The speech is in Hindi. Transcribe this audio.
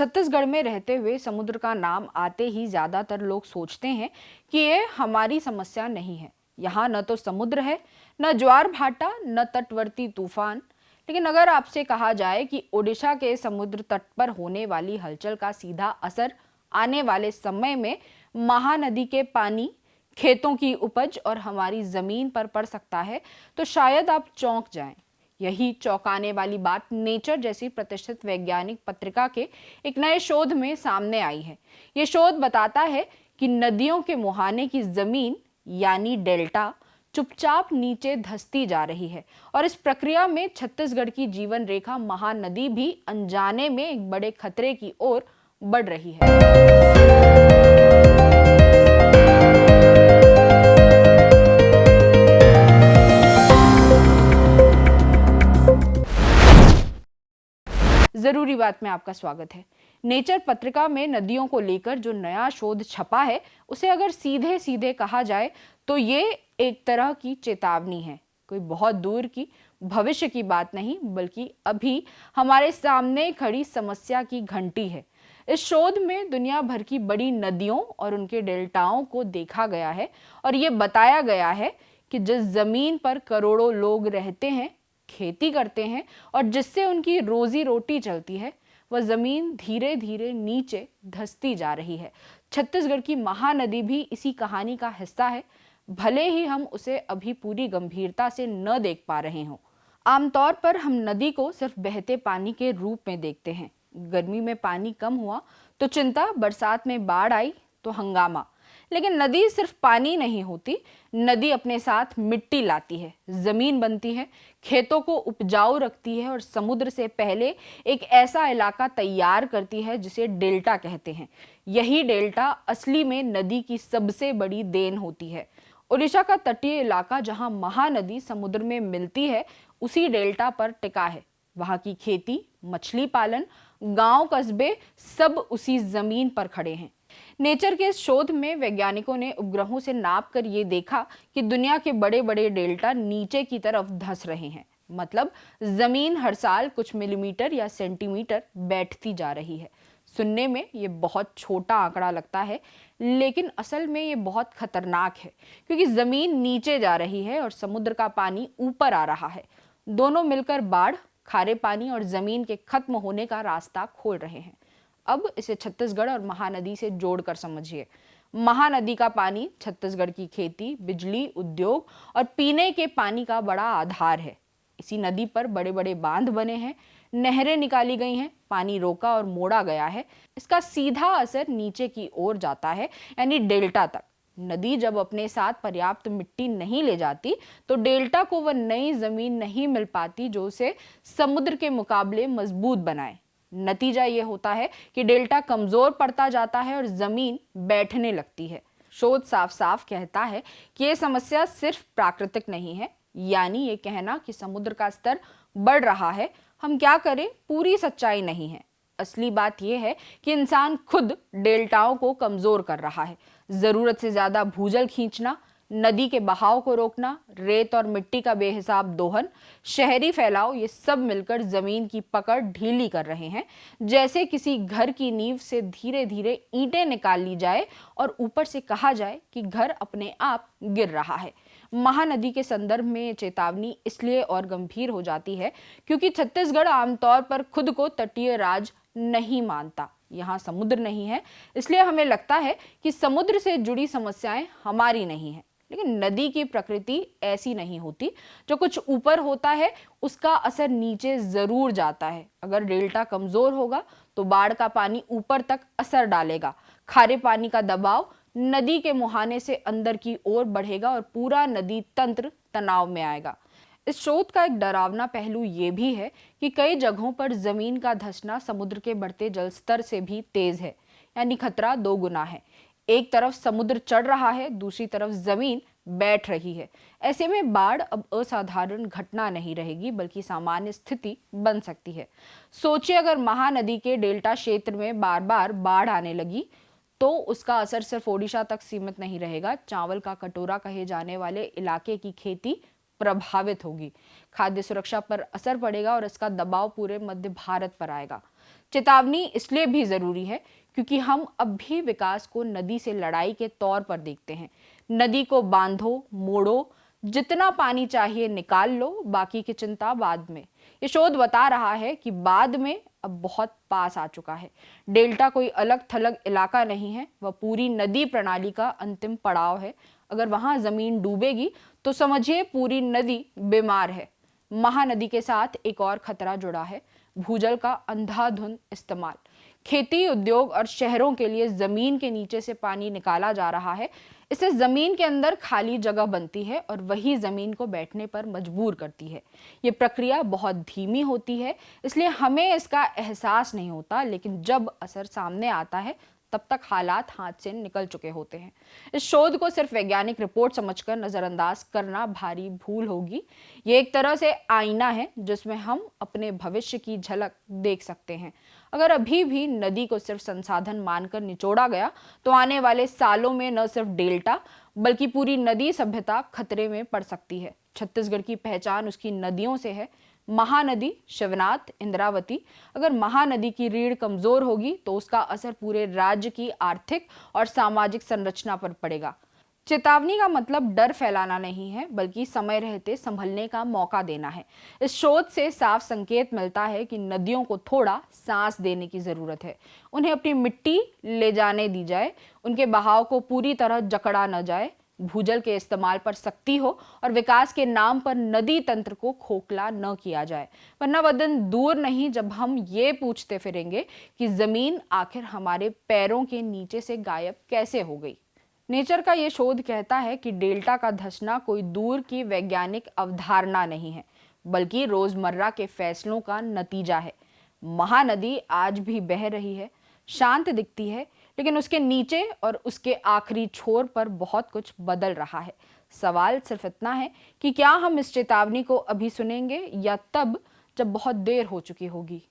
छत्तीसगढ़ में रहते हुए समुद्र का नाम आते ही ज्यादातर लोग सोचते हैं कि ये हमारी समस्या नहीं है। यहाँ न तो समुद्र है, न ज्वार भाटा, न तटवर्ती तूफान। लेकिन अगर आपसे कहा जाए कि ओडिशा के समुद्र तट पर होने वाली हलचल का सीधा असर आने वाले समय में महानदी के पानी, खेतों की उपज और हमारी जमीन पर पड़ सकता है, तो शायद आप चौंक जाएं। यही चौंकाने वाली बात नेचर जैसी प्रतिष्ठित वैज्ञानिक पत्रिका के एक नए शोध में सामने आई है। ये शोध बताता है कि नदियों के मुहाने की जमीन यानी डेल्टा चुपचाप नीचे धंसती जा रही है और इस प्रक्रिया में छत्तीसगढ़ की जीवन रेखा महानदी भी अनजाने में एक बड़े खतरे की ओर बढ़ रही है। जरूरी बात में आपका स्वागत है। नेचर पत्रिका में नदियों को लेकर जो नया शोध छपा है, उसे अगर सीधे सीधे कहा जाए तो ये एक तरह की चेतावनी है। कोई बहुत दूर की भविष्य की बात नहीं, बल्कि अभी हमारे सामने खड़ी समस्या की घंटी है। इस शोध में दुनिया भर की बड़ी नदियों और उनके डेल्टाओं को देखा गया है और ये बताया गया है कि जिस जमीन पर करोड़ों लोग रहते हैं, खेती करते हैं और जिससे उनकी रोजी रोटी चलती है, वह जमीन धीरे धीरे नीचे धंसती जा रही है। छत्तीसगढ़ की महानदी भी इसी कहानी का हिस्सा है, भले ही हम उसे अभी पूरी गंभीरता से न देख पा रहे हों। आमतौर पर हम नदी को सिर्फ बहते पानी के रूप में देखते हैं। गर्मी में पानी कम हुआ तो चिंता, बरसात में बाढ़ आई तो हंगामा। लेकिन नदी सिर्फ पानी नहीं होती, नदी अपने साथ मिट्टी लाती है, जमीन बनती है, खेतों को उपजाऊ रखती है और समुद्र से पहले एक ऐसा इलाका तैयार करती है जिसे डेल्टा कहते हैं। यही डेल्टा असली में नदी की सबसे बड़ी देन होती है। ओडिशा का तटीय इलाका जहां महानदी समुद्र में मिलती है, उसी डेल्टा पर टिका है। वहां की खेती, मछली पालन, गांव कस्बे सब उसी जमीन पर खड़े हैं। नेचर के इस शोध में वैज्ञानिकों ने उपग्रहों से नाप कर ये देखा कि दुनिया के बड़े बड़े डेल्टा नीचे की तरफ धंस रहे हैं। मतलब जमीन हर साल कुछ मिलीमीटर या सेंटीमीटर बैठती जा रही है। सुनने में ये बहुत छोटा आंकड़ा लगता है, लेकिन असल में ये बहुत खतरनाक है, क्योंकि जमीन नीचे जा रही है और समुद्र का पानी ऊपर आ रहा है। दोनों मिलकर बाढ़, खारे पानी और जमीन के खत्म होने का रास्ता खोल रहे हैं। अब इसे छत्तीसगढ़ और महानदी से जोड़कर समझिए। महानदी का पानी छत्तीसगढ़ की खेती, बिजली, उद्योग और पीने के पानी का बड़ा आधार है। इसी नदी पर बड़े बड़े बांध बने हैं, नहरें निकाली गई हैं, पानी रोका और मोड़ा गया है। इसका सीधा असर नीचे की ओर जाता है, यानी डेल्टा तक। नदी जब अपने साथ पर्याप्त मिट्टी नहीं ले जाती, तो डेल्टा को वह नई जमीन नहीं मिल पाती जो उसे समुद्र के मुकाबले मजबूत बनाए। नतीजा ये होता है कि डेल्टा कमजोर पड़ता जाता है और जमीन बैठने लगती है। शोध साफ साफ कहता है कि ये समस्या सिर्फ प्राकृतिक नहीं है, यानी ये कहना कि समुद्र का स्तर बढ़ रहा है, हम क्या करें, पूरी सच्चाई नहीं है। असली बात यह है कि इंसान खुद डेल्टाओं को कमजोर कर रहा है। जरूरत से ज्यादा भूजल खींचना, नदी के बहाव को रोकना, रेत और मिट्टी का बेहिसाब दोहन, शहरी फैलाव, ये सब मिलकर जमीन की पकड़ ढीली कर रहे हैं। जैसे किसी घर की नींव से धीरे धीरे ईंटें निकाल ली जाए और ऊपर से कहा जाए कि घर अपने आप गिर रहा है। महानदी के संदर्भ में चेतावनी इसलिए और गंभीर हो जाती है क्योंकि छत्तीसगढ़ आमतौर पर खुद को तटीय राज्य नहीं मानता। यहाँ समुद्र नहीं है, इसलिए हमें लगता है कि समुद्र से जुड़ी समस्याएं हमारी नहीं है। लेकिन नदी की प्रकृति ऐसी नहीं होती। जो कुछ ऊपर होता है उसका असर नीचे जरूर जाता है। अगर डेल्टा कमजोर होगा तो बाढ़ का पानी ऊपर तक असर डालेगा, खारे पानी का दबाव नदी के मुहाने से अंदर की ओर बढ़ेगा और पूरा नदी तंत्र तनाव में आएगा। इस शोध का एक डरावना पहलू ये भी है कि कई जगहों पर जमीन का धंसना समुद्र के बढ़ते जल स्तर से भी तेज है, यानी खतरा दो गुना है। एक तरफ समुद्र चढ़ रहा है, दूसरी तरफ जमीन बैठ रही है। ऐसे में बाढ़ अब असाधारण घटना नहीं रहेगी, बल्कि सामान्य स्थिति बन सकती है। सोचिए, अगर महानदी के डेल्टा क्षेत्र में बार बार बाढ़ आने लगी तो उसका असर सिर्फ ओडिशा तक सीमित नहीं रहेगा। चावल का कटोरा कहे जाने वाले इलाके की खेती प्रभावित होगी, खाद्य सुरक्षा पर असर पड़ेगा और इसका दबाव पूरे मध्य भारत पर आएगा। चेतावनी इसलिए भी जरूरी है क्योंकि हम अब भी विकास को नदी से लड़ाई के तौर पर देखते हैं। नदी को बांधो, मोड़ो, जितना पानी चाहिए निकाल लो, बाकी की चिंता बाद में। ये शोध बता रहा है कि बाद में अब बहुत पास आ चुका है। डेल्टा कोई अलग थलग इलाका नहीं है, वह पूरी नदी प्रणाली का अंतिम पड़ाव है। अगर वहां जमीन डूबेगी तो समझिए पूरी नदी बीमार है। महानदी के साथ एक और खतरा जुड़ा है, भूजल का अंधाधुंध इस्तेमाल। खेती, उद्योग और शहरों के लिए जमीन के नीचे से पानी निकाला जा रहा है। इससे जमीन के अंदर खाली जगह बनती है और वही जमीन को बैठने पर मजबूर करती है। ये प्रक्रिया बहुत धीमी होती है, इसलिए हमें इसका एहसास नहीं होता, लेकिन जब असर सामने आता है तब तक हालात हाथ से निकल चुके होते हैं। इस शोध को सिर्फ वैज्ञानिक रिपोर्ट समझकर नजरअंदाज करना भारी भूल होगी। ये एक तरह से आईना है जिसमें हम अपने भविष्य की झलक देख सकते हैं। अगर अभी भी नदी को सिर्फ संसाधन मानकर निचोड़ा गया तो आने वाले सालों में न सिर्फ डेल्टा बल्कि पूरी नदी सभ्यता खतरे में पड़ सकती है। छत्तीसगढ़ की पहचान उसकी नदियों से है। महानदी, शिवनाथ, इंद्रावती। अगर महानदी की रीढ़ कमजोर होगी तो उसका असर पूरे राज्य की आर्थिक और सामाजिक संरचना पर पड़ेगा। चेतावनी का मतलब डर फैलाना नहीं है, बल्कि समय रहते संभलने का मौका देना है। इस शोध से साफ संकेत मिलता है कि नदियों को थोड़ा सांस देने की जरूरत है। उन्हें अपनी मिट्टी ले जाने दी जाए, उनके बहाव को पूरी तरह जकड़ा न जाए। भूजल के इस्तेमाल पर सख्ती हो और विकास के नाम पर नदी तंत्र को खोखला न किया जाए, वरना वह दिन दूर नहीं जब हम ये पूछते फिरेंगे कि जमीन आखिर हमारे पैरों के नीचे से गायब कैसे हो गई। नेचर का ये शोध कहता है कि डेल्टा का धंसना कोई दूर की वैज्ञानिक अवधारणा नहीं है, बल्कि रोजमर्रा के फैसलों का नतीजा है। महानदी आज भी बह रही है, शांत दिखती है, लेकिन उसके नीचे और उसके आखिरी छोर पर बहुत कुछ बदल रहा है। सवाल सिर्फ इतना है कि क्या हम इस चेतावनी को अभी सुनेंगे या तब जब बहुत देर हो चुकी होगी।